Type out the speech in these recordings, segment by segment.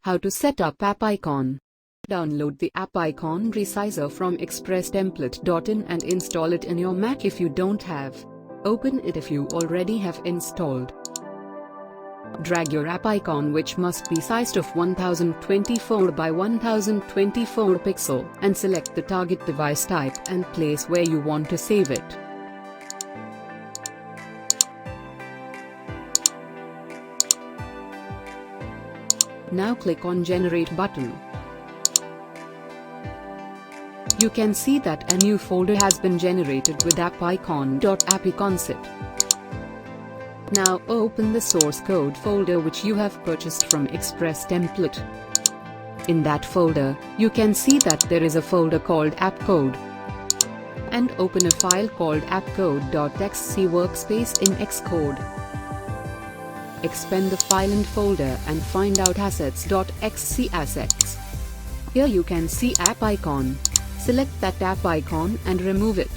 How to set up app icon. Download the app icon resizer from expresstemplate.in and install it in your Mac if you don't have. Open it if you already have installed. Drag your app icon, which must be sized of 1024 by 1024 pixel, and select the target device type and place where you want to save it. Now click on Generate button. You can see that a new folder has been generated with appicon.appconcept. Now open the source code folder which you have purchased from Express Template. In that folder, you can see that there is a folder called appcode. And open a file called appcode.xc workspace in Xcode. Expand the file and folder and find out assets.xc assets. Here you can see app icon. Select that app icon and remove it.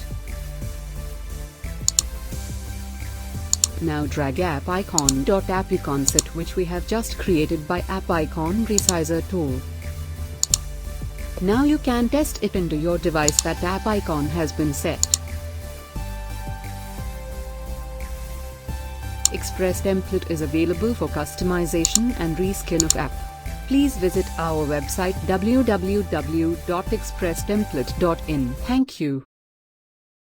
Now drag app icon.appconcept, which we have just created by app icon resizer tool. Now you can test it into your device that app icon has been set. Express Template is available for customization and reskin of app. Please visit our website www.expresstemplate.in. Thank you.